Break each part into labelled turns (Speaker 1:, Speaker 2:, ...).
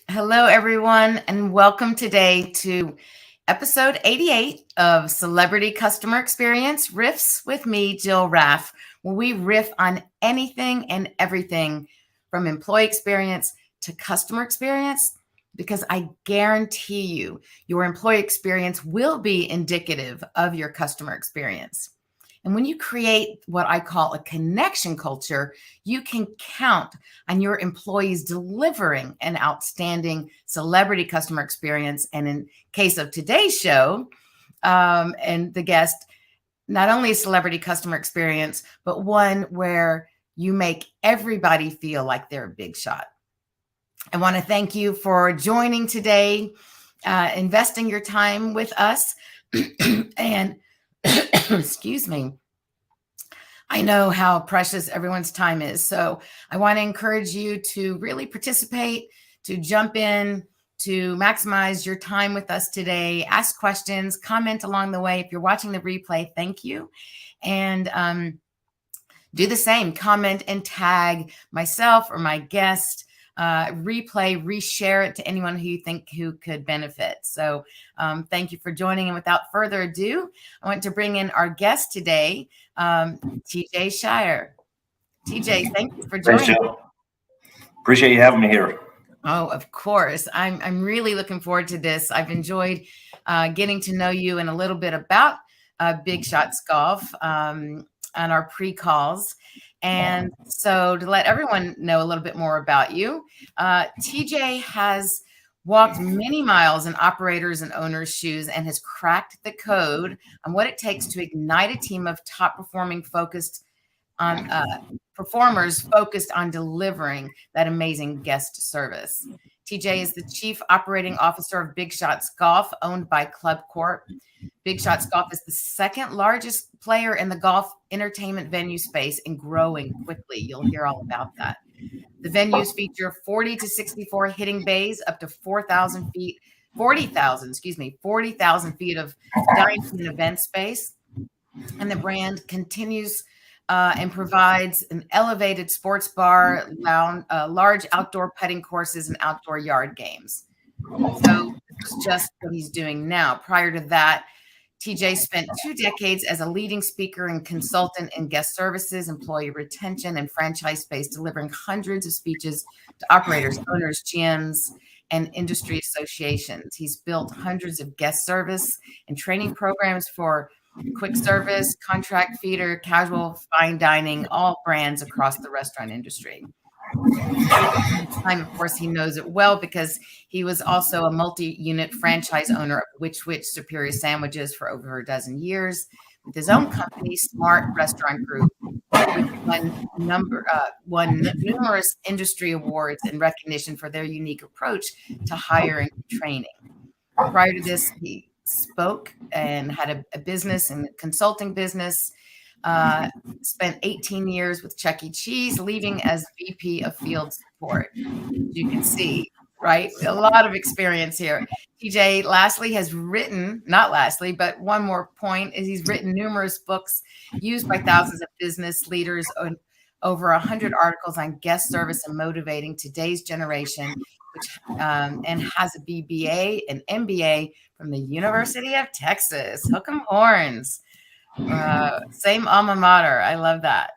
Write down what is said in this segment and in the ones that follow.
Speaker 1: Hello, everyone, and welcome today to episode 88 of Celebrity Customer Experience Riffs with me, Jill Raff, where we riff on anything and everything from employee experience to customer experience, because I guarantee you your employee experience will be indicative of your customer experience. And when you create what I call a connection culture, you can count on your employees delivering an outstanding celebrity customer experience. And in case of today's show, and the guest, not only a celebrity customer experience, but one where you make everybody feel like they're a big shot. I want to thank you for joining today, investing your time with us, and excuse me. I know how precious everyone's time is. So I want to encourage you to really participate, to jump in, to maximize your time with us today. Ask questions, comment along the way. If you're watching the replay, thank you. And do the same. Comment and tag myself or my guest. Replay, reshare it to anyone who you think who could benefit. So thank you for joining. And without further ado, I want to bring in our guest today, TJ Shier. TJ, thank you for joining.
Speaker 2: Thanks, Jill. Appreciate you having me here.
Speaker 1: Oh, of course. I'm really looking forward to this. I've enjoyed getting to know you and a little bit about BigShots Golf on our pre-calls. And so to let everyone know a little bit more about you, TJ has walked many miles in operators and owners' shoes and has cracked the code on what it takes to ignite a team of top performers focused on delivering that amazing guest service. TJ is the Chief Operating Officer of BigShots Golf, owned by Club Corp. BigShots Golf is the second largest player in the golf entertainment venue space and growing quickly. You'll hear all about that. The venues feature 40 to 64 hitting bays, up to 40,000 feet of dining and event space. And the brand continues and provides an elevated sports bar, large outdoor putting courses, and outdoor yard games. So it's just what he's doing now. Prior to that, TJ spent 2 decades as a leading speaker and consultant in guest services, employee retention, and franchise space, delivering hundreds of speeches to operators, owners, GMs, and industry associations. He's built hundreds of guest service and training programs for quick service, contract feeder, casual, fine dining, all brands across the restaurant industry. Of course, he knows it well because he was also a multi-unit franchise owner of Which Superior Sandwiches for over a dozen years, with his own company, Smart Restaurant Group, which won numerous industry awards in recognition for their unique approach to hiring and training. Prior to this, he spoke and had a business and consulting business. Spent 18 years with Chuck E. Cheese, leaving as VP of Field Support. You can see, right? A lot of experience here. TJ, but one more point is he's written numerous books used by thousands of business leaders, over 100 articles on guest service and motivating today's generation, and has a BBA and MBA from the University of Texas. Hook 'em horns. Same alma mater. I love that.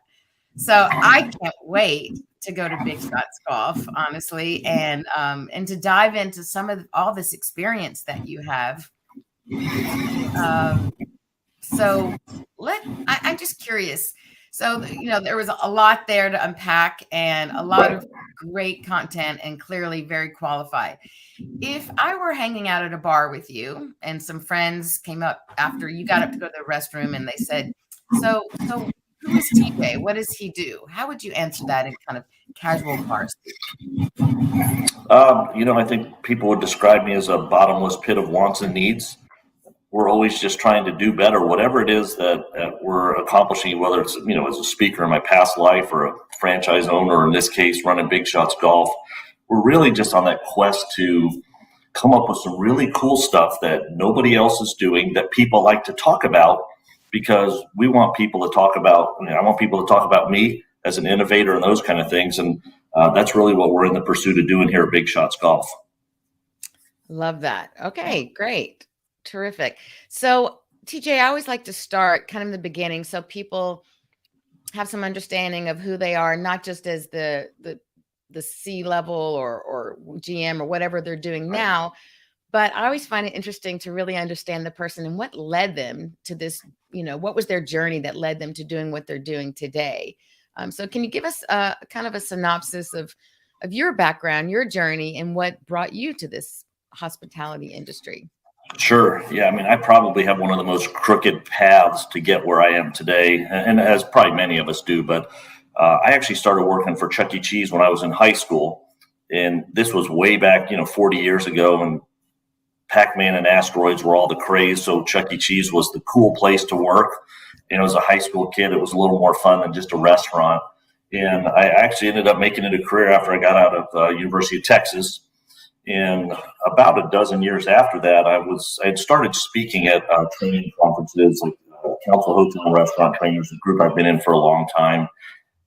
Speaker 1: So I can't wait to go to BigShots Golf, honestly, and to dive into some of all this experience that you have. I'm just curious. So, there was a lot there to unpack and a lot of great content and clearly very qualified. If I were hanging out at a bar with you and some friends came up after you got up to go to the restroom and they said, so who is TJ? What does he do? How would you answer that in kind of casual parts?
Speaker 2: I think people would describe me as a bottomless pit of wants and needs. We're always just trying to do better, whatever it is that we're accomplishing, whether it's, as a speaker in my past life or a franchise owner, or in this case, running BigShots Golf. We're really just on that quest to come up with some really cool stuff that nobody else is doing, that people like to talk about, because we want people to talk about, I want people to talk about me as an innovator and those kind of things. And that's really what we're in the pursuit of doing here at BigShots Golf.
Speaker 1: Love that. Okay, great. Terrific. So, TJ, I always like to start kind of in the beginning so people have some understanding of who they are, not just as the C level or GM or whatever they're doing
Speaker 2: Right.
Speaker 1: now, but I always find it interesting to really understand the person and what led them to this, what was their journey that led them to doing what they're doing today. So can you give us a kind of a synopsis of your background, your journey, and what brought you to this hospitality industry?
Speaker 2: Sure. Yeah. I mean, I probably have one of the most crooked paths to get where I am today, and as probably many of us do. But I actually started working for Chuck E. Cheese when I was in high school, and this was way back, 40 years ago, and Pac-Man and asteroids were all the craze. So Chuck E. Cheese was the cool place to work. And as a high school kid, it was a little more fun than just a restaurant. And I actually ended up making it a career after I got out of University of Texas. And about a dozen years after that, I had started speaking at training conferences, like Council Hotel and Restaurant Trainers, a group I've been in for a long time.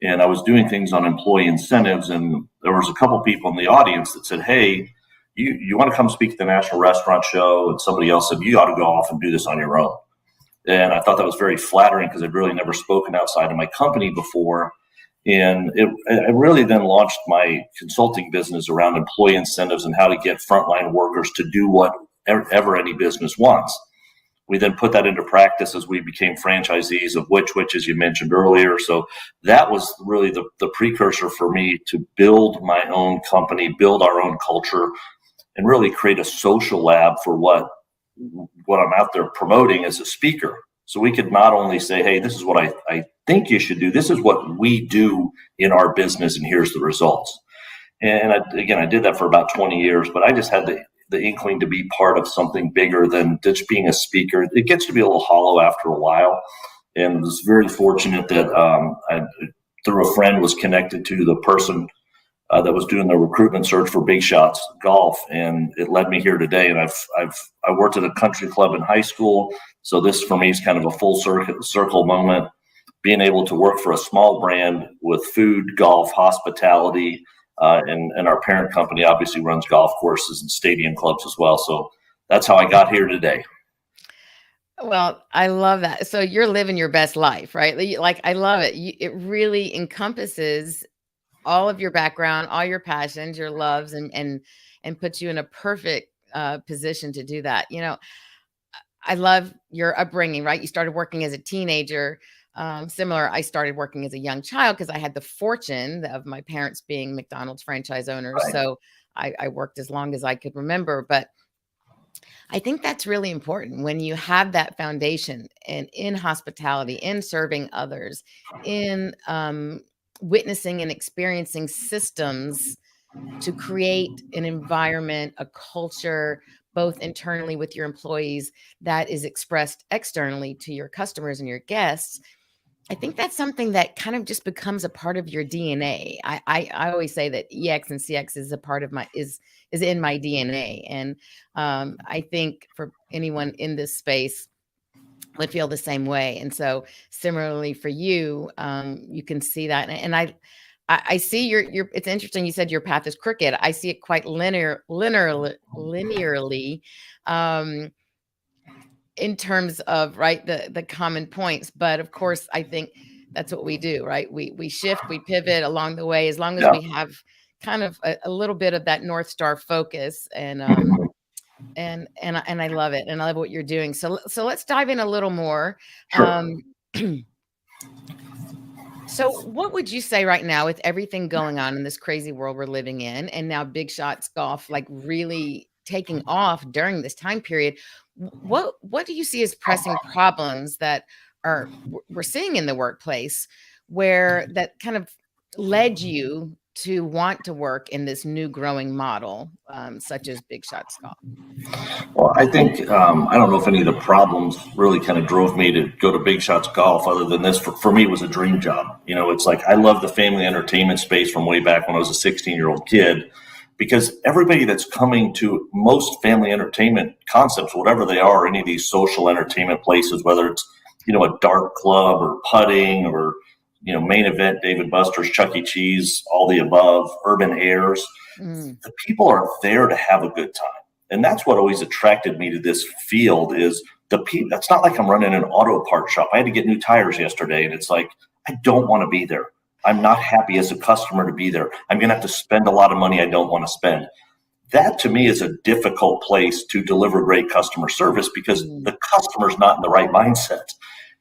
Speaker 2: And I was doing things on employee incentives, and there was a couple people in the audience that said, "Hey, you want to come speak at the National Restaurant Show?" And somebody else said, "You ought to go off and do this on your own." And I thought that was very flattering because I'd really never spoken outside of my company before. And I really then launched my consulting business around employee incentives and how to get frontline workers to do whatever any business wants. We then put that into practice as we became franchisees of which, as you mentioned earlier. So that was really the precursor for me to build my own company, build our own culture, and really create a social lab for what I'm out there promoting as a speaker. So we could not only say, "Hey, this is what I think you should do. This is what we do in our business, and here's the results." And I did that for about 20 years, but I just had the inkling to be part of something bigger than just being a speaker. It gets to be a little hollow after a while. And was very fortunate that through a friend, was connected to the person that was doing the recruitment search for BigShots Golf, and it led me here today. And I worked at a country club in high school, so this for me is kind of a full circle moment. Being able to work for a small brand with food, golf, hospitality, and our parent company obviously runs golf courses and stadium clubs as well. So that's how I got here today.
Speaker 1: Well, I love that. So you're living your best life, right? Like I love it. It really encompasses all of your background, all your passions, your loves, and puts you in a perfect position to do that. I love your upbringing, right? You started working as a teenager. Similar, I started working as a young child because I had the fortune of my parents being McDonald's franchise owners.
Speaker 2: Right.
Speaker 1: So I worked as long as I could remember. But I think that's really important when you have that foundation and in hospitality, in serving others, in witnessing and experiencing systems to create an environment, a culture, both internally with your employees that is expressed externally to your customers and your guests. I think that's something that kind of just becomes a part of your DNA. I always say that EX and CX is a part of is in my DNA. And I think for anyone in this space would feel the same way. And so similarly for you, you can see that. And I see your, it's interesting. You said your path is crooked. I see it quite linearly, in terms of, right, the common points. But of course, I think that's what we do, right? We shift, we pivot along the way, as long as
Speaker 2: Yeah.
Speaker 1: we have kind of a little bit of that North Star focus. And I love it. And I love what you're doing. So let's dive in a little more.
Speaker 2: Sure.
Speaker 1: So what would you say right now with everything going on in this crazy world we're living in, and now BigShots Golf, like really taking off during this time period? What do you see as pressing problems that we're seeing in the workplace where that kind of led you to want to work in this new growing model, such as BigShots Golf?
Speaker 2: Well, I think I don't know if any of the problems really kind of drove me to go to BigShots Golf, other than this. For me, it was a dream job. It's like I love the family entertainment space from way back when I was a 16-year-old kid, because everybody that's coming to most family entertainment concepts, whatever they are, any of these social entertainment places, whether it's a dart club or putting or Main Event, Dave & Buster's, Chuck E. Cheese, all the above, Urban Airs. The people are there to have a good time. And that's what always attracted me to this field is the people. It's not like I'm running an auto part shop. I had to get new tires yesterday, and it's like, I don't want to be there. I'm not happy as a customer to be there. I'm going to have to spend a lot of money I don't want to spend. That to me is a difficult place to deliver great customer service because the customer's not in the right mindset.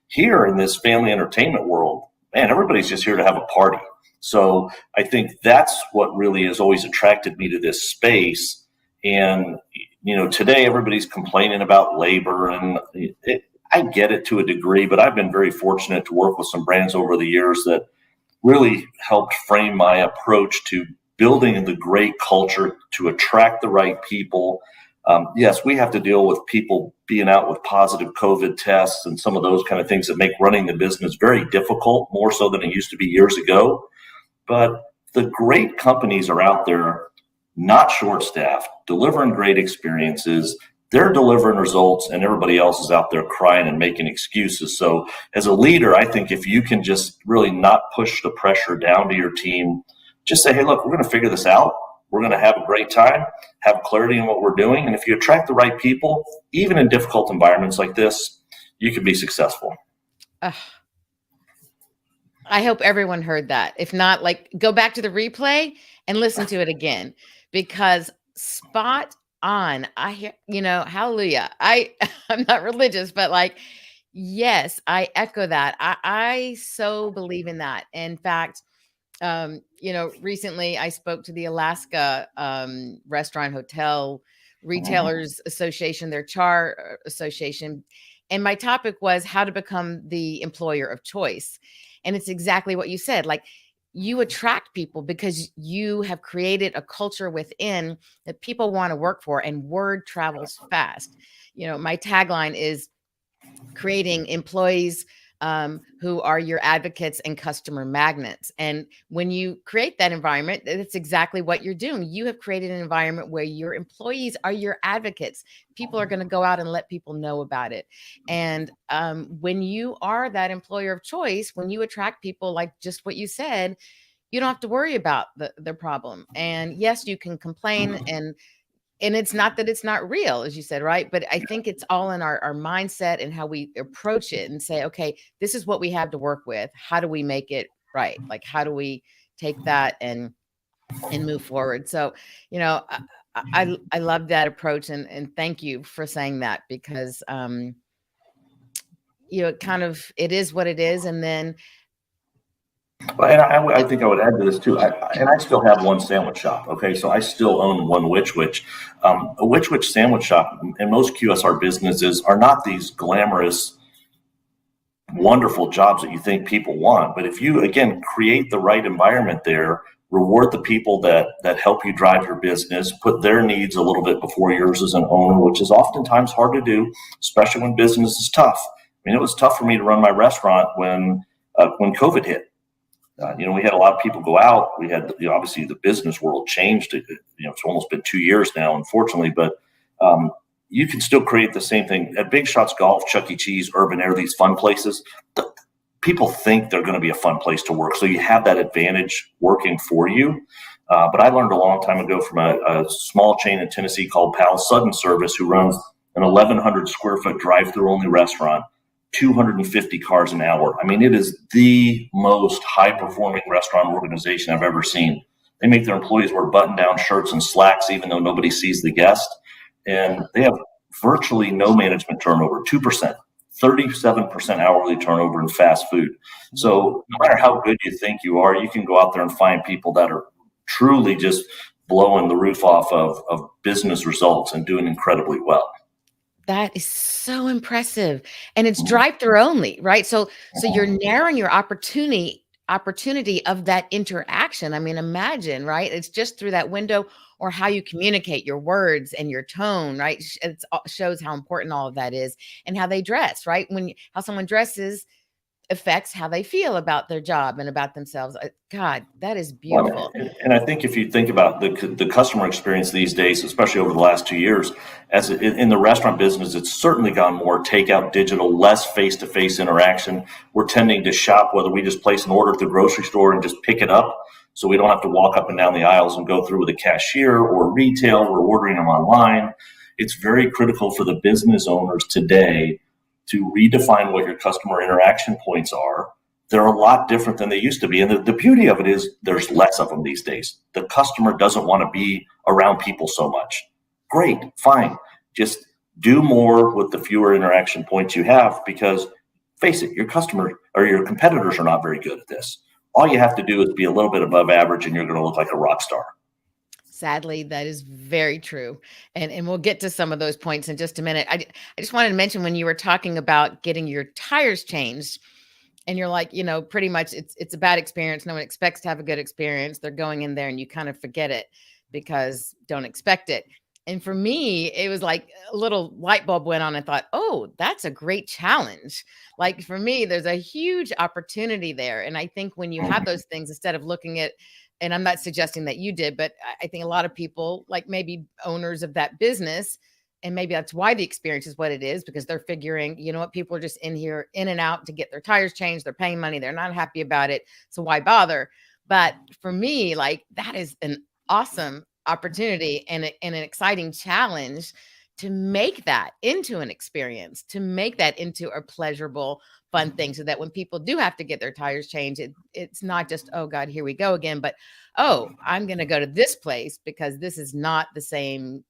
Speaker 2: Here in this family entertainment world, man, everybody's just here to have a party. So I think that's what really has always attracted me to this space. And, today everybody's complaining about labor, and I get it to a degree, but I've been very fortunate to work with some brands over the years that really helped frame my approach to building the great culture to attract the right people. Yes, we have to deal with people being out with positive COVID tests and some of those kind of things that make running the business very difficult, more so than it used to be years ago. But the great companies are out there, not short-staffed, delivering great experiences. They're delivering results, and everybody else is out there crying and making excuses. So as a leader, I think if you can just really not push the pressure down to your team, just say, hey, look, we're going to figure this out. We're going to have a great time, have clarity in what we're doing. And if you attract the right people, even in difficult environments like this, you can be successful.
Speaker 3: I hope everyone heard that. If not, go back to the replay and listen to it again, because spot on. I hear, hallelujah. I'm not religious, but yes, I echo that. I so believe in that. In fact, recently I spoke to the Alaska Restaurant Hotel Retailers Association, their CHAR association. And my topic was how to become the employer of choice. And it's exactly what you said. You attract people because you have created a culture within that people want to work for, and word travels fast. My tagline is creating employees who are your advocates and customer magnets. And when you create that environment, that's exactly what you're doing. You have created an environment where your employees are your advocates. People are going to go out and let people know about it. And when you are that employer of choice, when you attract people, like just what you said, you don't have to worry about the problem. And yes, you can complain, and it's not that it's not real, as you said, right? But I think it's all in our mindset and how we approach it and say, okay, this is what we have to work with. How do we make it right? How do we take that and move forward? So, I love that approach, and thank you for saying that, because, it is what it is. And then,
Speaker 2: and I think I would add to this too. I still have one sandwich shop. Okay, so I still own one Which Wich. A Which Wich sandwich shop, and most QSR businesses are not these glamorous, wonderful jobs that you think people want. But if you, again, create the right environment there, reward the people that help you drive your business, put their needs a little bit before yours as an owner, which is oftentimes hard to do, especially when business is tough. I mean, it was tough for me to run my restaurant when COVID hit. We had a lot of people go out. We had, obviously the business world changed. It's almost been 2 years now, unfortunately, but you can still create the same thing at BigShots Golf, Chuck E. Cheese, Urban Air, these fun places. People think they're going to be a fun place to work. So you have that advantage working for you. But I learned a long time ago from a small chain in Tennessee called Pal Sudden Service, who runs an 1,100 square foot drive-through only restaurant, 250 cars an hour. I mean, it is the most high-performing restaurant organization I've ever seen. They make their employees wear button-down shirts and slacks, even though nobody sees the guest. And they have virtually no management turnover, 2%, 37% hourly turnover in fast food. So no matter how good you think you are, you can go out there and find people that are truly just blowing the roof off of business results and doing incredibly well.
Speaker 3: That is so impressive. And it's drive-through only, right? So you're narrowing your opportunity of that interaction. I mean, imagine, right? It's just through that window, or how you communicate, your words and your tone, right? It shows how important all of that is, and how they dress, right? How someone dresses affects how they feel about their job and about themselves. God, that is beautiful.
Speaker 2: And I think if you think about the customer experience these days, especially over the last 2 years, as in the restaurant business, it's certainly gone more takeout, digital, less face-to-face interaction. We're tending to shop, whether we just place an order at the grocery store and just pick it up, so we don't have to walk up and down the aisles and go through with a cashier, or retail, we're ordering them online. it's very critical for the business owners today to redefine what your customer interaction points are. They're a lot different than they used to be. And the beauty of it is there's less of them these days. The customer doesn't want to be around people so much. Great, fine. Just do more with the fewer interaction points you have, because face it, your customer or your competitors are not very good at this. All you have to do is be a little bit above average and you're going to look like a rock star.
Speaker 3: Sadly, that is very true. And we'll get to some of those points in just a minute. I just wanted to mention, when you were talking about getting your tires changed, and you're like, pretty much it's a bad experience. No one expects to have a good experience. They're going in there and you kind of forget it because don't expect it. And for me, it was like a little light bulb went on and thought, oh, that's a great challenge. Like for me, there's a huge opportunity there. And I think when you have those things, instead of looking at, and I'm not suggesting that you did, but I think a lot of people, like maybe owners of that business, and maybe that's why the experience is what it is, because they're figuring, you know what, people are just in here, in and out to get their tires changed. They're paying money. They're not happy about it. So why bother? But for me, like, that is an awesome opportunity and an exciting challenge to make that into an experience, to make that into a pleasurable, fun thing, so that when people do have to get their tires changed, it's not just, oh God, here we go again, but, oh, I'm going to go to this place because this is not the same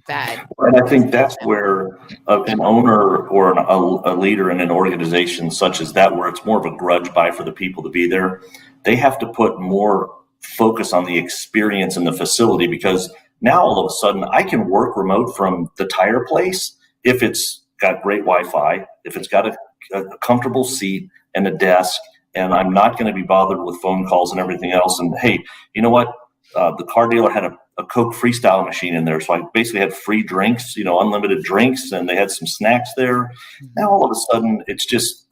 Speaker 3: bad.
Speaker 2: And I think that's where an owner or a leader in an organization such as that, where it's more of a grudge buy for the people to be there, they have to put more focus on the experience in the facility, because now all of a sudden I can work remote from the tire place if it's got great Wi-Fi, if it's got a comfortable seat and a desk, and I'm not going to be bothered with phone calls and everything else. And hey, you know what? The car dealer had a Coke Freestyle machine in there. So I basically had free drinks, unlimited drinks, and they had some snacks there. Now all of a sudden it's just,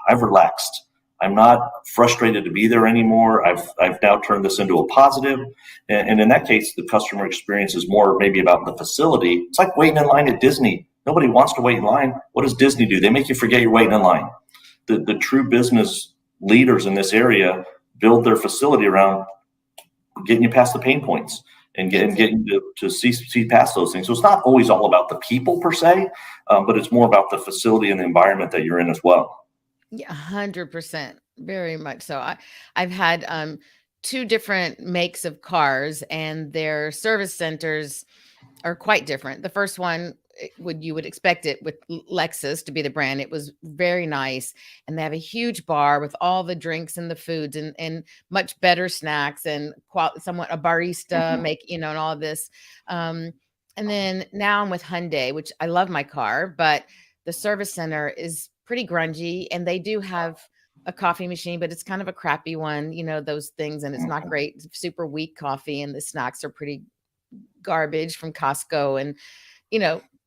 Speaker 2: I've relaxed. I'm not frustrated to be there anymore. I've now turned this into a positive. And in that case, the customer experience is more maybe about the facility. It's like waiting in line at Disney. Nobody wants to wait in line. What does Disney do? They make you forget you're waiting in line. The true business leaders in this area build their facility around getting you past the pain points and getting to see past those things. So it's not always all about the people per se, but it's more about the facility and the environment that you're in as well.
Speaker 3: Yeah, 100%. Very much so. I've had two different makes of cars, and their service centers are quite different. The first one, you would expect it with Lexus to be the brand. It was very nice, and they have a huge bar with all the drinks and the foods and much better snacks and somewhat a barista and all of this. And then now I'm with Hyundai, which I love my car, but the service center is pretty grungy, and they do have a coffee machine, but it's kind of a crappy one, those things, and it's not great. It's super weak coffee, and the snacks are pretty garbage from Costco. And,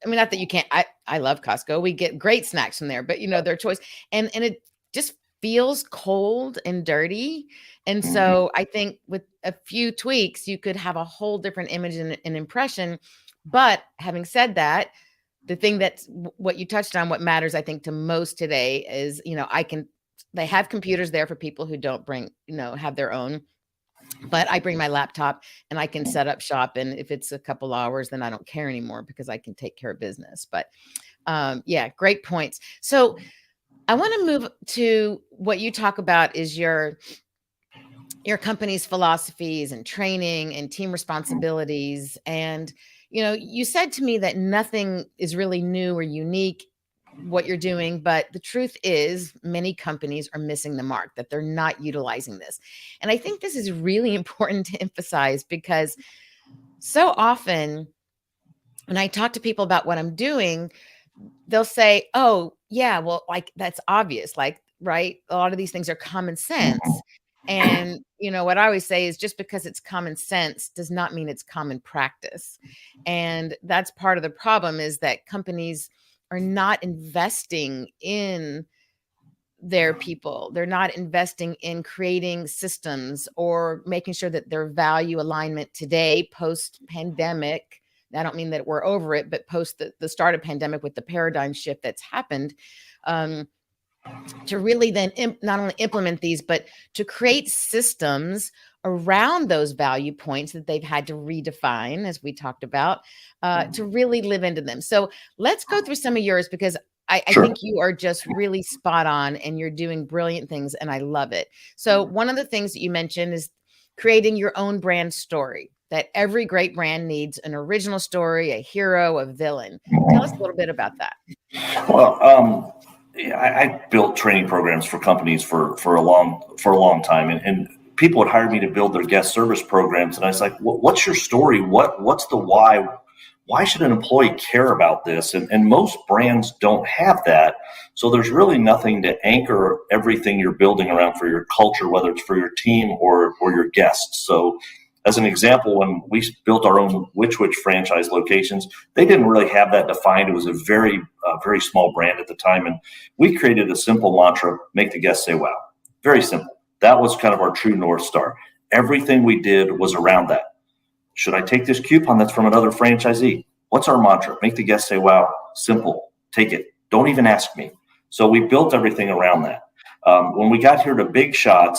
Speaker 3: not that you can't, I love Costco. We get great snacks from there, but their choice. And it just feels cold and dirty. And so I think with a few tweaks, you could have a whole different image and impression. But having said that, the thing that's what you touched on, what matters, I think, to most today is, they have computers there for people who don't bring, have their own, but I bring my laptop and I can set up shop. And if it's a couple hours, then I don't care anymore because I can take care of business. But yeah, great points. So I want to move to what you talk about is your company's philosophies and training and team responsibilities. And you said to me that nothing is really new or unique what you're doing, but the truth is many companies are missing the mark, that they're not utilizing this. And I think this is really important to emphasize, because so often when I talk to people about what I'm doing, they'll say, oh yeah, well, like, that's obvious. Like, right. A lot of these things are common sense. And, what I always say is, just because it's common sense does not mean it's common practice. And that's part of the problem, is that companies are not investing in their people. They're not investing in creating systems or making sure that their value alignment today, post-pandemic. I don't mean that we're over it, but post the start of pandemic, with the paradigm shift that's happened, to really then not only implement these, but to create systems around those value points that they've had to redefine, as we talked about, to really live into them. So let's go through some of yours, because I
Speaker 2: Sure.
Speaker 3: think you are just really spot on and you're doing brilliant things, and I love it. So one of the things that you mentioned is creating your own brand story, that every great brand needs an original story, a hero, a villain. Tell us a little bit about that.
Speaker 2: Well, yeah, I built training programs for companies for a long time, and people would hire me to build their guest service programs, and I was like, "What's your story? What's the why? Why should an employee care about this?" And most brands don't have that, so there's really nothing to anchor everything you're building around for your culture, whether it's for your team or your guests. So, as an example, when we built our own Which franchise locations, they didn't really have that defined. It was a very small brand at the time. And we created a simple mantra: make the guests say, wow. Very simple. That was kind of our true North Star. Everything we did was around that. Should I take this coupon that's from another franchisee? What's our mantra? Make the guests say, wow. Simple. Take it. Don't even ask me. So we built everything around that. When we got here to BigShots,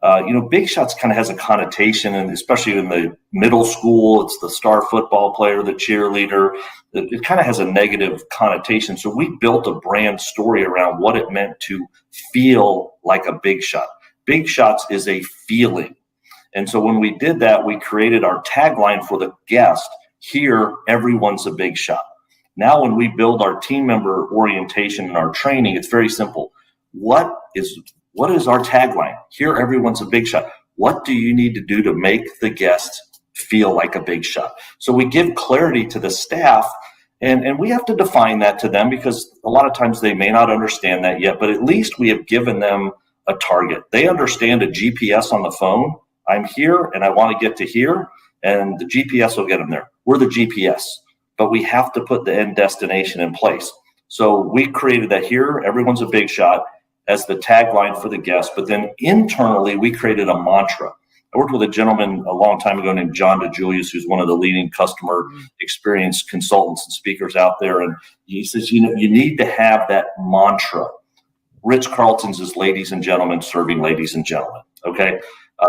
Speaker 2: BigShots kind of has a connotation, and especially in the middle school, it's the star football player, the cheerleader. It kind of has a negative connotation. So we built a brand story around what it meant to feel like a big shot. BigShots is a feeling. And so when we did that, we created our tagline for the guest: here, everyone's a big shot. Now, when we build our team member orientation and our training, it's very simple. What is our tagline? Here, everyone's a big shot. What do you need to do to make the guest feel like a big shot? So we give clarity to the staff, and we have to define that to them, because a lot of times they may not understand that yet, but at least we have given them a target. They understand a GPS on the phone. I'm here and I want to get to here, and the GPS will get them there. We're the GPS, but we have to put the end destination in place. So we created that: here, everyone's a big shot, as the tagline for the guest. But then internally, we created a mantra. I worked with a gentleman a long time ago named John DeJulius, who's one of the leading customer experience consultants and speakers out there. And he says, you need to have that mantra. Ritz-Carlton's is ladies and gentlemen serving ladies and gentlemen. Okay.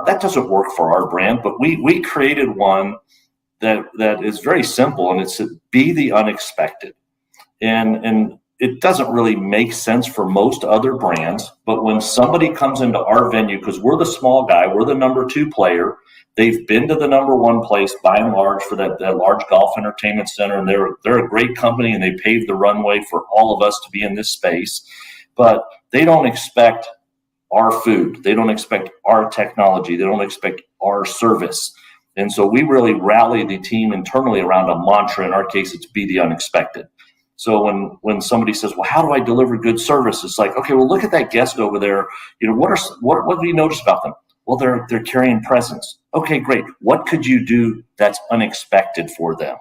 Speaker 2: That doesn't work for our brand, but we created one that is very simple, and it's be the unexpected. And it doesn't really make sense for most other brands, but when somebody comes into our venue, because we're the small guy, we're the number 2 player, they've been to the number 1 place by and large for that large golf entertainment center, and they're a great company, and they paved the runway for all of us to be in this space, but they don't expect our food, they don't expect our technology, they don't expect our service. And so we really rally the team internally around a mantra. In our case, it's be the unexpected. So when somebody says, well, how do I deliver good service? It's like, okay, well, look at that guest over there. What do you notice about them? Well, they're carrying presents. Okay, great. What could you do that's unexpected for them?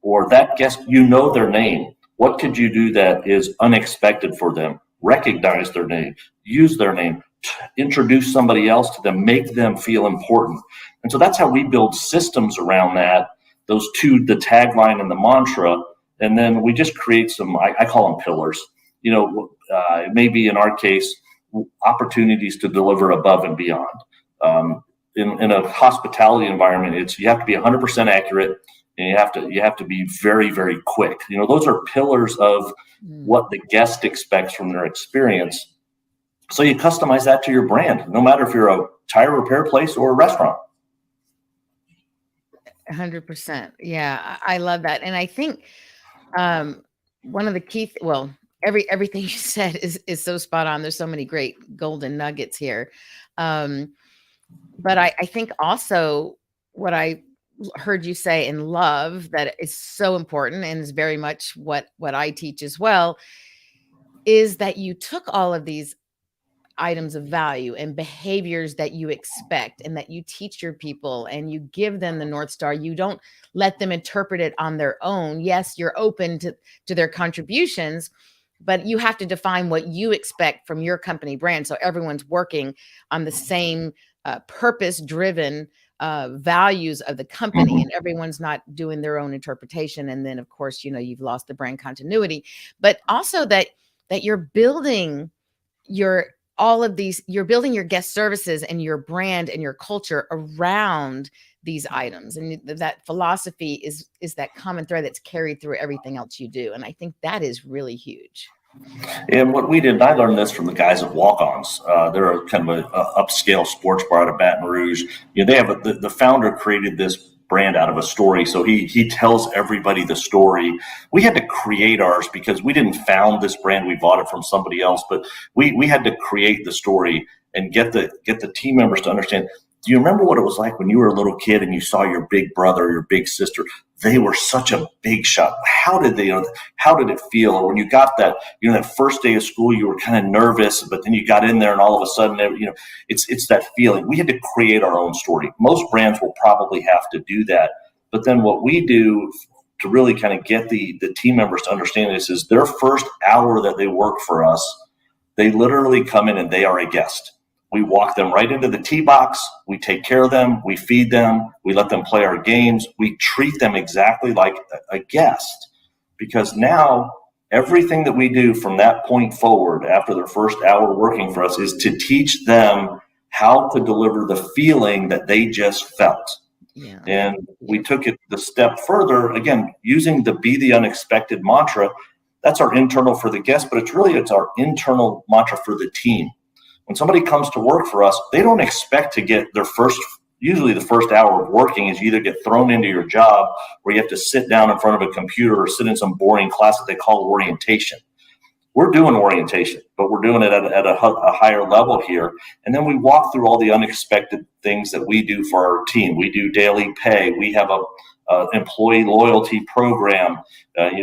Speaker 2: Or that guest, their name. What could you do that is unexpected for them? Recognize their name, use their name, introduce somebody else to them, make them feel important. And so that's how we build systems around that, those two, the tagline and the mantra. And then we just create some, I call them pillars. It may be, in our case, opportunities to deliver above and beyond. In a hospitality environment, you have to be 100% accurate, and you have to be very, very quick. Those are pillars of what the guest expects from their experience. So you customize that to your brand, no matter if you're a tire repair place or a restaurant.
Speaker 3: 100%. Yeah, I love that. And I think one of the key, everything you said is so spot on. There's so many great golden nuggets here. But I think also what I heard you say and love that is so important, and is very much what I teach as well, is that you took all of these items of value and behaviors that you expect and that you teach your people, and you give them the North Star. You don't let them interpret it on their own. Yes, you're open to their contributions, but you have to define what you expect from your company brand. So everyone's working on the same purpose-driven values of the company, and everyone's not doing their own interpretation. And then, of course, you've lost the brand continuity, but also that you're building your all of these, you're building your guest services and your brand and your culture around these items. And that philosophy is that common thread that's carried through everything else you do. And I think that is really huge.
Speaker 2: And what we did, and I learned this from the guys at Walk-Ons. They're a kind of a upscale sports bar out of Baton Rouge. They have the founder created this brand out of a story, so he tells everybody the story. We had to create ours because we didn't found this brand; we bought it from somebody else. But we had to create the story and get the team members to understand. Do you remember what it was like when you were a little kid and you saw your big brother or your big sister? They were such a big shot. How did it feel? Or when you got that first day of school, you were kind of nervous, but then you got in there and all of a sudden, it's that feeling. We had to create our own story. Most brands will probably have to do that. But then what we do to really kind of get the team members to understand this is their first hour that they work for us, they literally come in and they are a guest. We walk them right into the tee box. We take care of them. We feed them. We let them play our games. We treat them exactly like a guest, because now everything that we do from that point forward after their first hour working for us is to teach them how to deliver the feeling that they just felt. Yeah. And we took it the step further, again, using the Be the Unexpected mantra. That's our internal for the guest, but it's our internal mantra for the team. When somebody comes to work for us, they don't expect to get usually the first hour of working is you either get thrown into your job where you have to sit down in front of a computer or sit in some boring class that they call orientation. We're doing orientation, but we're doing it at a higher level here. And then we walk through all the unexpected things that we do for our team. We do daily pay. We have a employee loyalty program.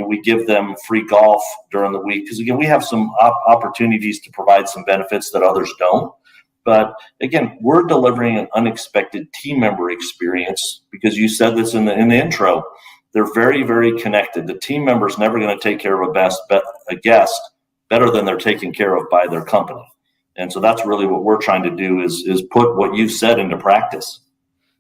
Speaker 2: We give them free golf during the week because, again, we have some opportunities to provide some benefits that others don't. But again, we're delivering an unexpected team member experience because you said this in the intro. They're very, very connected. The team member is never going to take care of a guest better than they're taken care of by their company. And so that's really what we're trying to do is put what you've said into practice.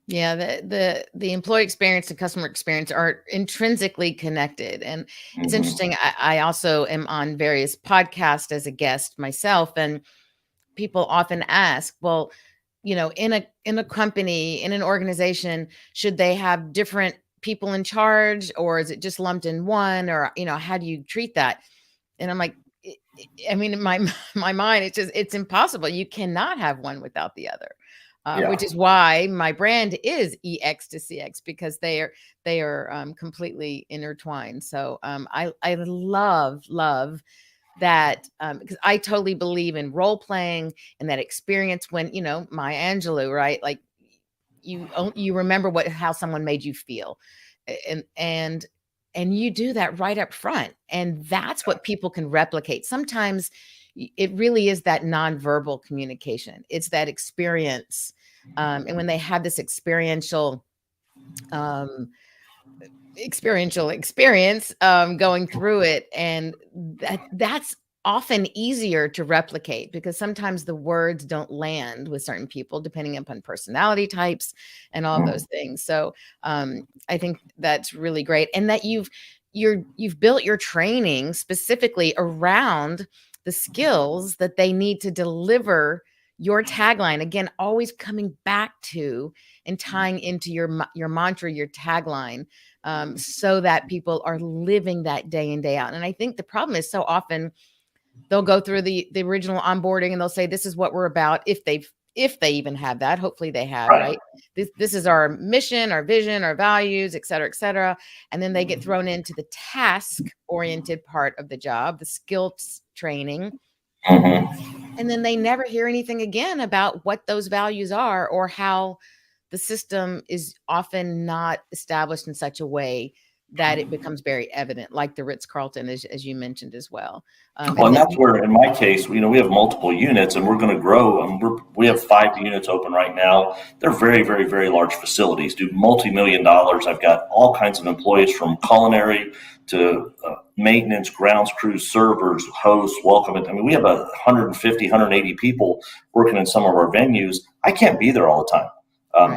Speaker 3: Yeah, the employee experience and customer experience are intrinsically connected. And it's interesting. I also am on various podcasts as a guest myself, and people often ask, well, in a company, in an organization, should they have different people in charge, or is it just lumped in one, or how do you treat that? And I'm like, in my mind, it's impossible. You cannot have one without the other. Which is why my brand is EX to CX, because they are completely intertwined. So I love that because I totally believe in role playing and that experience when Maya Angelou, right? Like you remember how someone made you feel, and you do that right up front, and that's what people can replicate. Sometimes it really is that nonverbal communication. It's that experience. And when they have this experiential experience going through it, and that's often easier to replicate because sometimes the words don't land with certain people depending upon personality types and all those things. So I think that's really great. And that you've built your training specifically around the skills that they need to deliver your tagline. Again, always coming back to and tying into your mantra, your tagline, so that people are living that day in, day out. And I think the problem is so often they'll go through the original onboarding and they'll say, this is what we're about. If they even have that, hopefully they have, right? This is our mission, our vision, our values, et cetera, et cetera. And then they get thrown into the task-oriented part of the job, the skills training. And then they never hear anything again about what those values are or how the system is often not established in such a way that it becomes very evident, like the Ritz-Carlton, as you mentioned as well.
Speaker 2: And that's where, in my case, we have multiple units and we're going to grow. We have 5 units open right now. They're very, very, very large facilities, do multi-million dollars. I've got all kinds of employees from culinary to maintenance, grounds crews, servers, hosts, welcome. We have 150, 180 people working in some of our venues. I can't be there all the time.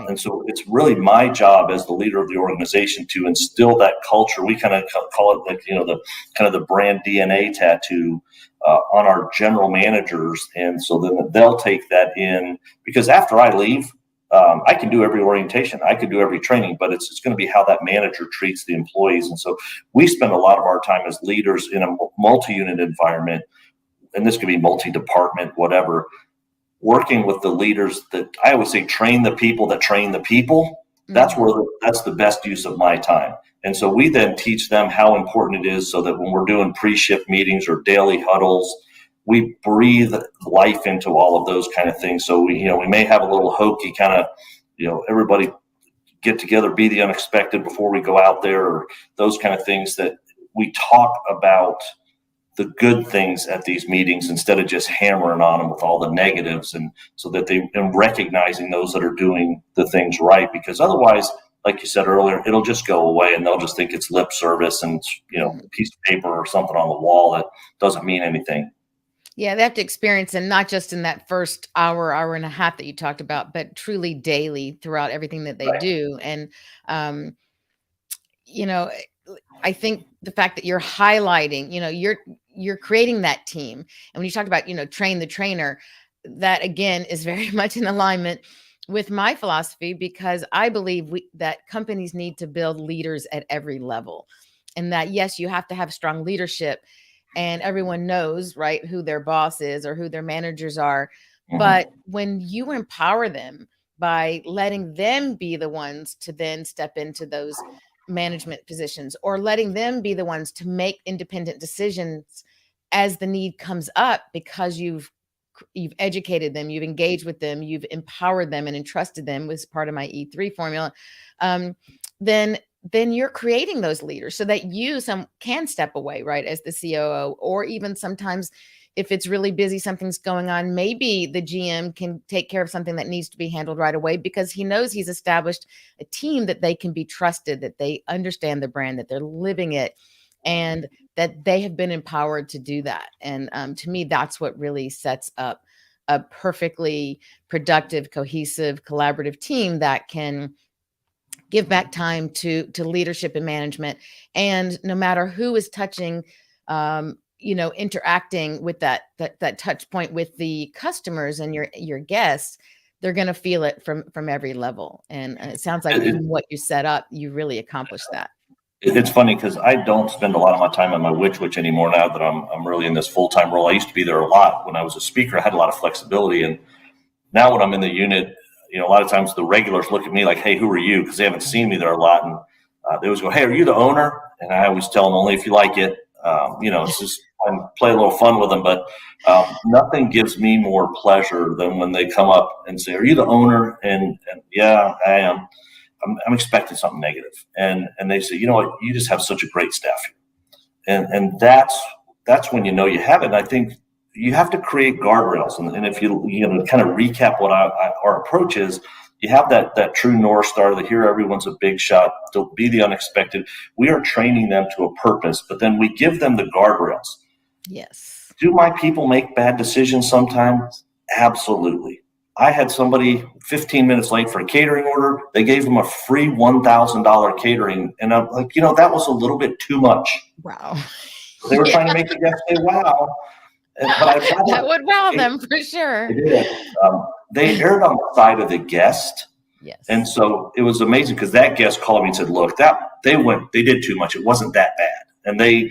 Speaker 2: And so it's really my job as the leader of the organization to instill that culture. We kind of call it like, the kind of the brand DNA tattoo on our general managers. And so then they'll take that in, because after I leave, I can do every orientation, I can do every training, but it's going to be how that manager treats the employees. And so we spend a lot of our time as leaders in a multi-unit environment, and this could be multi-department, whatever, working with the leaders that I always say train the people that train the people. That's the best use of my time. And so we then teach them how important it is, so that when we're doing pre-shift meetings or daily huddles, we breathe life into all of those kind of things. So we may have a little hokey kind of, everybody get together, be the unexpected before we go out there, or those kind of things, that we talk about the good things at these meetings instead of just hammering on them with all the negatives, and so that and recognizing those that are doing the things right, because otherwise, like you said earlier, it'll just go away and they'll just think it's lip service and, a piece of paper or something on the wall that doesn't mean anything.
Speaker 3: Yeah, they have to experience, and not just in that first hour and a half that you talked about, but truly daily throughout everything that they do. And, I think the fact that you're highlighting, you're creating that team. And when you talk about, train the trainer, that again is very much in alignment with my philosophy, because I believe that companies need to build leaders at every level. And that, yes, you have to have strong leadership, and everyone knows, right, who their boss is or who their managers are. Mm-hmm. But when you empower them by letting them be the ones to then step into those management positions, or letting them be the ones to make independent decisions as the need comes up, because you've educated them, you've engaged with them, you've empowered them and entrusted them, was part of my E3 formula, then you're creating those leaders so that you can step away, right, as the COO, or even sometimes if it's really busy, something's going on, maybe the GM can take care of something that needs to be handled right away, because he knows he's established a team that they can be trusted, that they understand the brand, that they're living it, and that they have been empowered to do that. And to me, that's what really sets up a perfectly productive, cohesive, collaborative team that can give back time to leadership and management. And no matter who is touching, interacting with that touch point with the customers and your guests, they're going to feel it from every level. And it sounds like in what you set up, you really accomplished that.
Speaker 2: It's funny because I don't spend a lot of my time on my witch anymore now that I'm really in this full-time role. I used to be there a lot. When I was a speaker, I had a lot of flexibility. And now when I'm in the unit, a lot of times the regulars look at me like, hey, who are you? Because they haven't seen me there a lot. And they always go, hey, are you the owner? And I always tell them, only if you like it. It's just, I play a little fun with them. But nothing gives me more pleasure than when they come up and say, are you the owner? And yeah, I am. I'm expecting something negative. And they say, you know what, you just have such a great staff here. And that's when you have it. And I think you have to create guardrails. And if you kind of recap what our approach is, you have that true North Star, that here everyone's a big shot, to be the unexpected. We are training them to a purpose, but then we give them the guardrails.
Speaker 3: Yes.
Speaker 2: Do my people make bad decisions sometimes? Absolutely. I had somebody 15 minutes late for a catering order. They gave them a free $1,000 catering. And I'm like, that was a little bit too much.
Speaker 3: Wow.
Speaker 2: They were trying to make the guests say, wow. But
Speaker 3: that would wow them for sure.
Speaker 2: It did. They erred on the side of the guest.
Speaker 3: Yes.
Speaker 2: And so it was amazing, because that guest called me and said, look, they did too much. It wasn't that bad. And they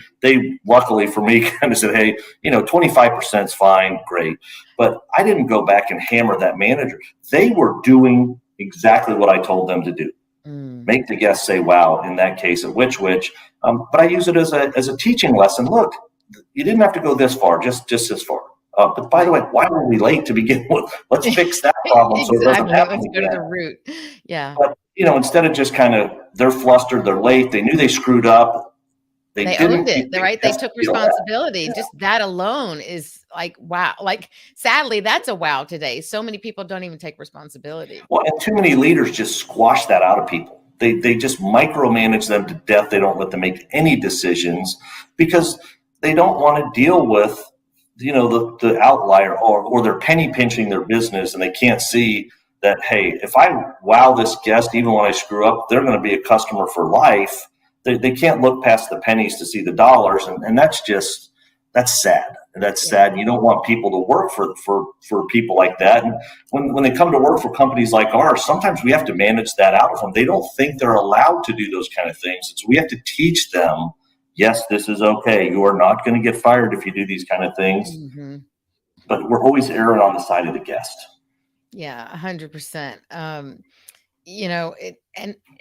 Speaker 2: luckily for me kind of said, hey, 25% is fine, great. But I didn't go back and hammer that manager. They were doing exactly what I told them to do. Make the guests say, wow, in that case at which. But I use it as a teaching lesson. Look, you didn't have to go this far, just this far. But by the way, why were we late to begin with? Let's fix that problem.
Speaker 3: Exactly.
Speaker 2: So it doesn't happen.
Speaker 3: Let's go to the root. Yeah.
Speaker 2: But, instead of just kind of, they're flustered, they're late, they knew they screwed up. They
Speaker 3: owned it, right? They took responsibility. Yeah. Just that alone is like, wow. Like, sadly, that's a wow today. So many people don't even take responsibility.
Speaker 2: Well, and too many leaders just squash that out of people. They just micromanage them to death. They don't let them make any decisions, because they don't want to deal with, the outlier, or they're penny pinching their business, and they can't see that, hey, if I wow this guest, even when I screw up, they're going to be a customer for life. They can't look past the pennies to see the dollars. And that's that's sad. That's sad. You don't want people to work for people like that. And when they come to work for companies like ours, sometimes we have to manage that out of them. They don't think they're allowed to do those kind of things. And so we have to teach them, yes, this is okay. You are not going to get fired if you do these kind of things. Mm-hmm. But we're always erring on the side of the guest.
Speaker 3: Yeah, 100%. And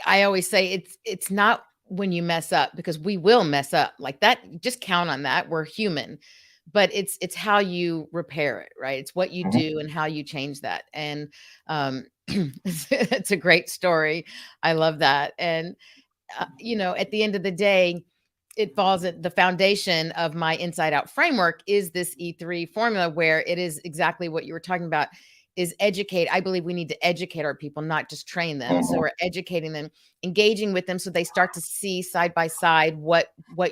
Speaker 3: I always say it's not when you mess up, because we will mess up like that. Just count on that. We're human, but it's how you repair it, right? It's what you do and how you change that. And it's a great story. I love that. And, at the end of the day, it falls at the foundation of my inside out framework is this E3 formula, where it is exactly what you were talking about, is educate. I believe we need to educate our people, not just train them. So we're educating them, engaging with them, so they start to see side by side what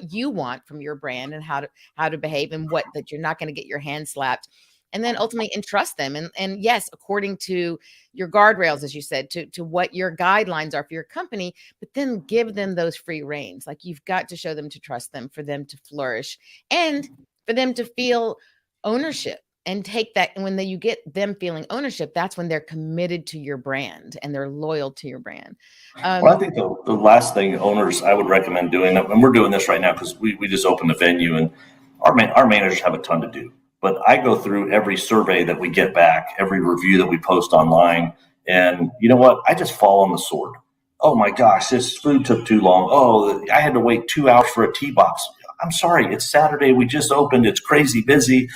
Speaker 3: you want from your brand and how to behave, and that you're not going to get your hand slapped. And then ultimately entrust them. And yes, according to your guardrails, as you said, to what your guidelines are for your company, but then give them those free reins. Like, you've got to show them to trust them, for them to flourish, and for them to feel ownership. And take that. And when you get them feeling ownership, that's when they're committed to your brand and they're loyal to your brand.
Speaker 2: Well, I think the last thing owners I would recommend doing, and we're doing this right now because we just opened the venue, and our managers have a ton to do. But I go through every survey that we get back, every review that we post online. And you know what? I just fall on the sword. Oh my gosh, this food took too long. Oh, I had to wait 2 hours for a tee box. I'm sorry, it's Saturday. We just opened. It's crazy busy.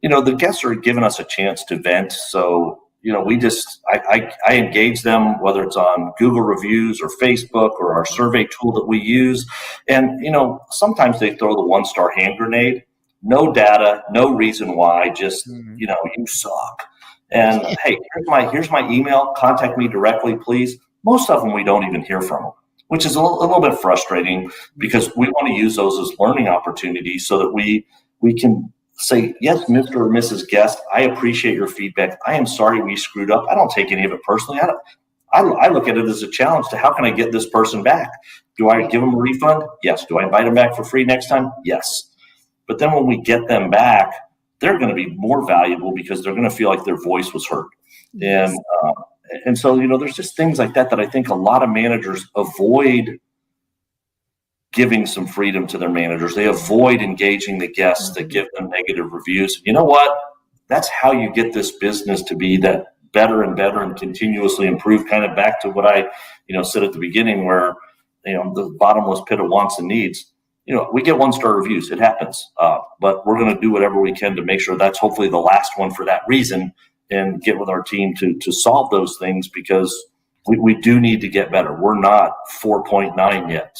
Speaker 2: The guests are giving us a chance to vent. So, I engage them, whether it's on Google reviews or Facebook or our survey tool that we use. And, sometimes they throw the 1-star hand grenade, no data, no reason why, just, you suck. And hey, here's my email, contact me directly, please. Most of them, we don't even hear from them, which is a little bit frustrating, because we want to use those as learning opportunities so that we can say, yes, Mr. or Mrs. Guest, I appreciate your feedback. I am sorry we screwed up. I don't take any of it personally. I look at it as a challenge to how can I get this person back? Do I give them a refund? Yes. Do I invite them back for free next time? Yes. But then when we get them back, they're going to be more valuable because they're going to feel like their voice was heard. Yes. And so, there's just things like that I think a lot of managers avoid giving some freedom to their managers. They avoid engaging the guests that give them negative reviews. You know what? That's how you get this business to be that better and better and continuously improve, kind of back to what I, said at the beginning, where, the bottomless pit of wants and needs. We get 1-star reviews. It happens. But we're going to do whatever we can to make sure that's hopefully the last one for that reason, and get with our team to solve those things, because we do need to get better. We're not 4.9 yet.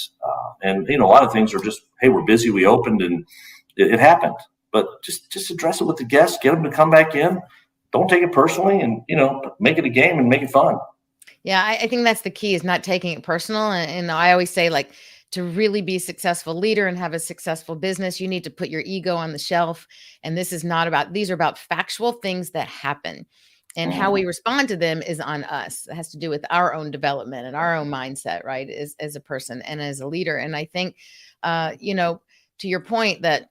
Speaker 2: And a lot of things are just, hey, we're busy. We opened and it happened. But just address it with the guests. Get them to come back in. Don't take it personally, and, make it a game and make it fun.
Speaker 3: Yeah, I think that's the key, is not taking it personal. And I always say, like, to really be a successful leader and have a successful business, you need to put your ego on the shelf. And these are about factual things that happen. And how we respond to them is on us. It has to do with our own development and our own mindset, right? As a person and as a leader. And I think, to your point, that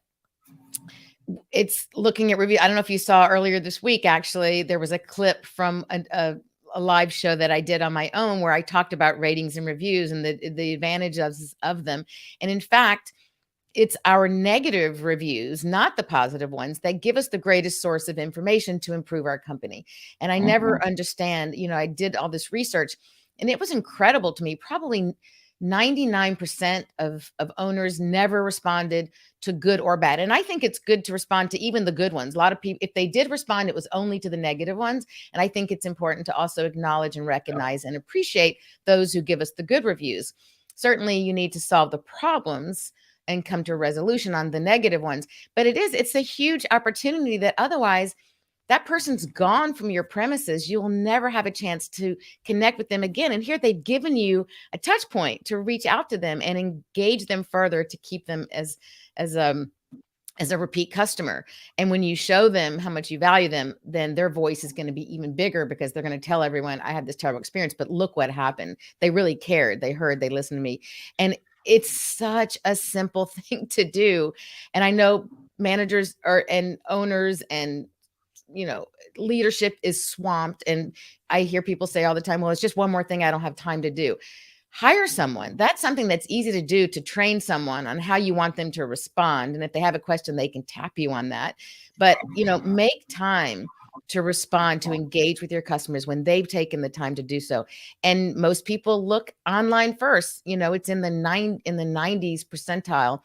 Speaker 3: it's looking at review. I don't know if you saw earlier this week, actually, there was a clip from a live show that I did on my own, where I talked about ratings and reviews and the advantages of them. And in fact, it's our negative reviews, not the positive ones, that give us the greatest source of information to improve our company. And I never understand, I did all this research, and it was incredible to me. Probably 99% of owners never responded to good or bad. And I think it's good to respond to even the good ones. A lot of people, if they did respond, it was only to the negative ones. And I think it's important to also acknowledge and recognize and appreciate those who give us the good reviews. Certainly, you need to solve the problems and come to a resolution on the negative ones. But it's a huge opportunity that otherwise that person's gone from your premises. You'll never have a chance to connect with them again. And here they've given you a touch point to reach out to them and engage them further, to keep them as a repeat customer. And when you show them how much you value them, then their voice is going to be even bigger, because they're going to tell everyone, I had this terrible experience, but look what happened. They really cared. They heard, they listened to me. And it's such a simple thing to do. And I know managers and owners and, leadership is swamped. And I hear people say all the time, well, it's just one more thing I don't have time to do. Hire someone. That's something that's easy to do, to train someone on how you want them to respond. And if they have a question, they can tap you on that. But, make time to respond, to engage with your customers when they've taken the time to do so. And most people look online first. It's in the 90s percentile.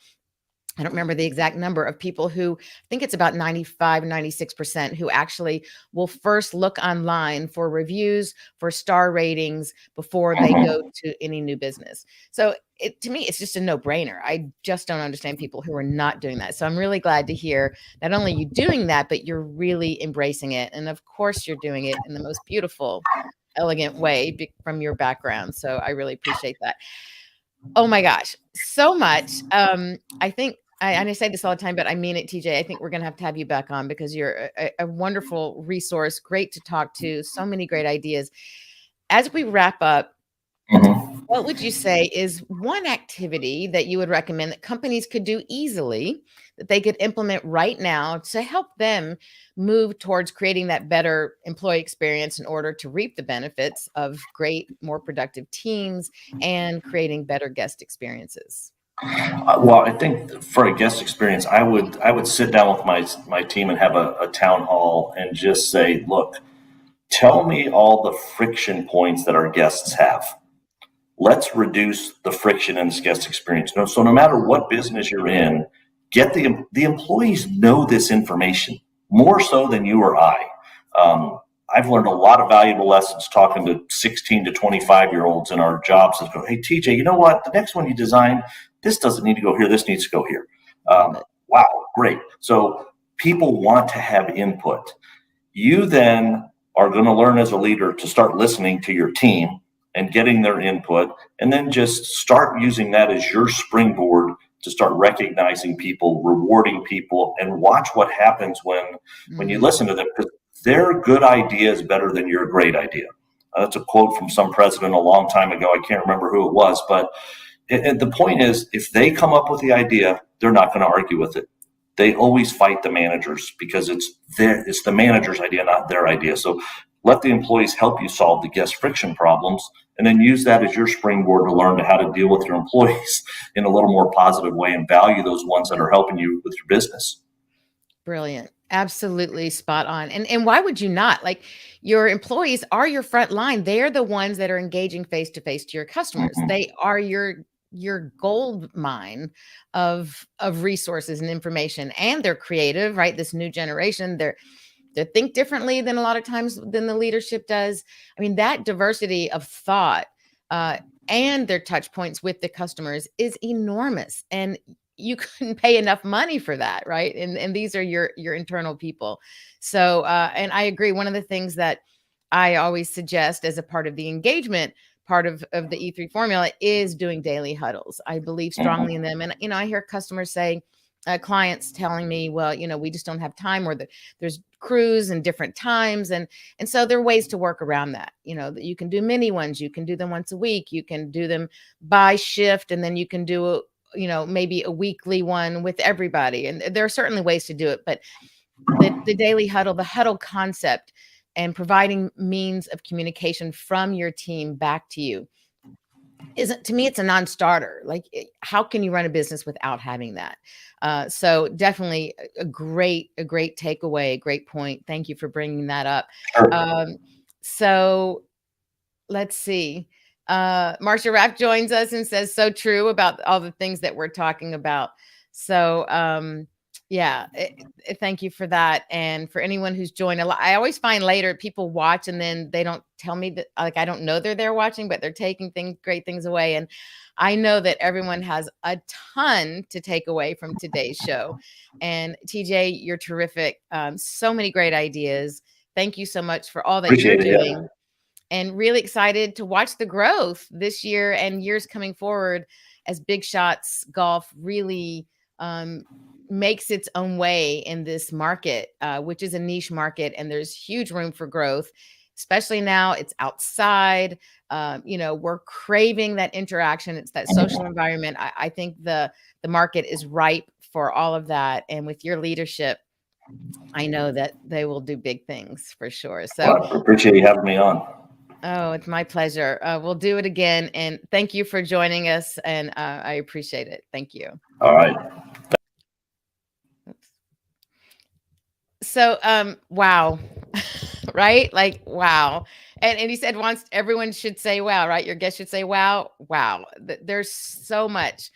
Speaker 3: I don't remember the exact number of people who, I think it's about 95, 96% who actually will first look online for reviews, for star ratings before they go to any new business. So to me, it's just a no-brainer. I just don't understand people who are not doing that. So I'm really glad to hear not only you doing that, but you're really embracing it. And of course, you're doing it in the most beautiful, elegant way from your background. So I really appreciate that. Oh my gosh, so much. I think, and I say this all the time, but I mean it, TJ. I think we're going to have you back on because you're a wonderful resource, great to talk to, so many great ideas. As we wrap up, what would you say is one activity that you would recommend that companies could do easily, that they could implement right now to help them move towards creating that better employee experience in order to reap the benefits of great, more productive teams and creating better guest experiences?
Speaker 2: Well, I think for a guest experience, I would sit down with my team and have a town hall and just say, look, tell me all the friction points that our guests have. Let's reduce the friction in this guest experience. So no matter what business you're in, get the employees know this information more so than you or I. I've learned a lot of valuable lessons talking to 16 to 25-year-olds in our jobs that go, hey, TJ, you know what? The next one you design, this doesn't need to go here. This needs to go here. Wow, great. So people want to have input. You then are going to learn as a leader to start listening to your team and getting their input, and then just start using that as your springboard to start recognizing people, rewarding people, and watch what happens when you listen to them, because their good idea is better than your great idea. That's a quote from some president a long time ago. I can't remember who it was, but the point is, if they come up with the idea, they're not going to argue with it. They always fight the managers because it's the manager's idea, not their idea. So let the employees help you solve the guest friction problems, and then use that as your springboard to learn how to deal with your employees in a little more positive way and value those ones that are helping you with your business.
Speaker 3: Brilliant. Absolutely spot on. And why would you not? Like, your employees are your front line. They're the ones that are engaging face to face to your customers. They are your gold mine of resources and information, and they're creative, right? This new generation, they think differently than a lot of times than the leadership does. I mean, that diversity of thought and their touch points with the customers is enormous. And you couldn't pay enough money for that, right? And these are your internal people. So, and I agree. One of the things that I always suggest as a part of the engagement part of the E3 formula is doing daily huddles. I believe strongly in them. And, I hear customers say, clients telling me, well, we just don't have time, or there's crews and different times. And so there are ways to work around that. That you can do mini ones, you can do them once a week, you can do them by shift, and then you can do maybe a weekly one with everybody. And there are certainly ways to do it, but the daily huddle, the huddle concept, and providing means of communication from your team back to you isn't, to me, it's a non-starter. Like, how can you run a business without having that? So definitely a great takeaway, a great point. Thank you for bringing that up. So let's see. Marcia Rapp joins us and says, so true about all the things that we're talking about. So, thank you for that. And for anyone who's joined, I always find later people watch and then they don't tell me that, like, I don't know they're there watching, but they're taking great things away. And I know that everyone has a ton to take away from today's show. And TJ, you're terrific. So many great ideas. Thank you so much for all that you're doing. Yeah. And really excited to watch the growth this year and years coming forward as BigShots Golf really makes its own way in this market, which is a niche market, and there's huge room for growth, especially now. It's outside. We're craving that interaction. It's that social environment. I think the market is ripe for all of that. And with your leadership, I know that they will do big things for sure. So
Speaker 2: well, I appreciate you having me on.
Speaker 3: Oh, it's my pleasure. We'll do it again. And thank you for joining us. And I appreciate it. Thank you.
Speaker 2: All right.
Speaker 3: Oops. So, wow. Right? Like, wow. And he said once everyone should say, wow, right? Your guest should say, wow, wow. There's so much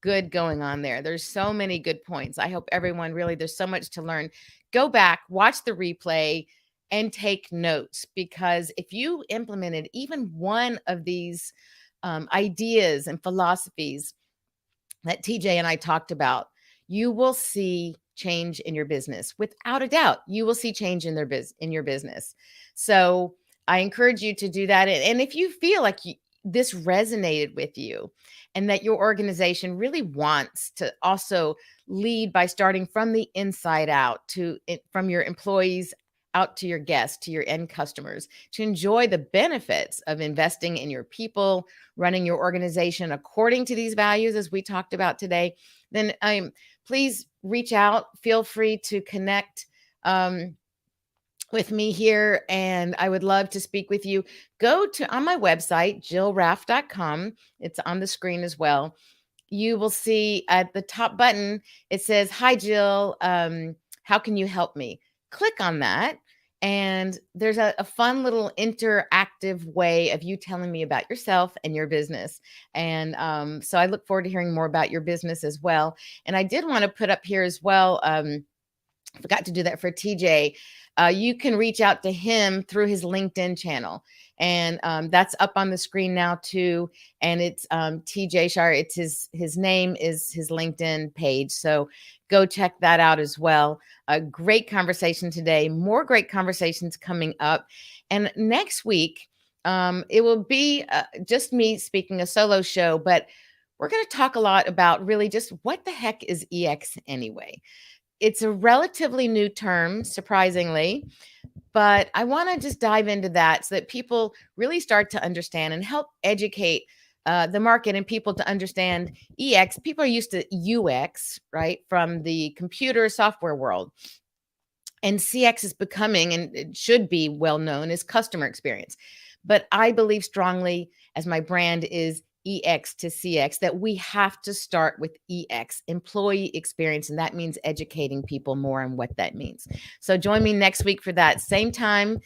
Speaker 3: good going on there. There's so many good points. I hope everyone really, there's so much to learn. Go back, watch the replay, and take notes, because if you implemented even one of these ideas and philosophies that TJ and I talked about, you will see change in your business. Without a doubt, you will see change in your business. So I encourage you to do that. And if you feel like this resonated with you and that your organization really wants to also lead by starting from the inside out from your employees out to your guests, to your end customers, to enjoy the benefits of investing in your people, running your organization according to these values, as we talked about today, then please reach out. Feel free to connect with me here, and I would love to speak with you. Go to on my website, jillraff.com. It's on the screen as well. You will see at the top button, it says, "Hi, Jill. How can you help me?" Click on that. And there's a fun little interactive way of you telling me about yourself and your business. And so I look forward to hearing more about your business as well. And I did want to put up here as well, forgot to do that for TJ. You can reach out to him through his LinkedIn channel. And that's up on the screen now too. And it's TJ Shier. It's his name is his LinkedIn page. So go check that out as well. A great conversation today. More great conversations coming up. And next week, it will be just me speaking, a solo show, but we're going to talk a lot about really just what the heck is EX anyway. It's a relatively new term, surprisingly, but I want to just dive into that so that people really start to understand and help educate the market and people to understand EX. People are used to UX, right, from the computer software world. And CX is becoming, and it should be well known, as customer experience. But I believe strongly, as my brand is EX to CX, that we have to start with EX, employee experience. And that means educating people more on what that means. So join me next week for that. Same time,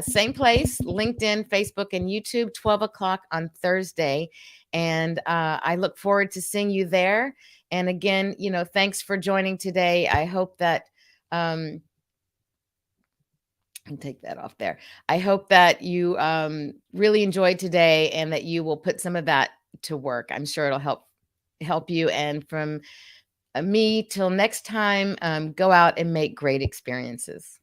Speaker 3: same place, LinkedIn, Facebook, and YouTube, 12 o'clock on Thursday. And I look forward to seeing you there. And again, thanks for joining today. I hope that, and take that off there. I hope that you really enjoyed today and that you will put some of that to work. I'm sure it'll help you. And from me till next time, go out and make great experiences.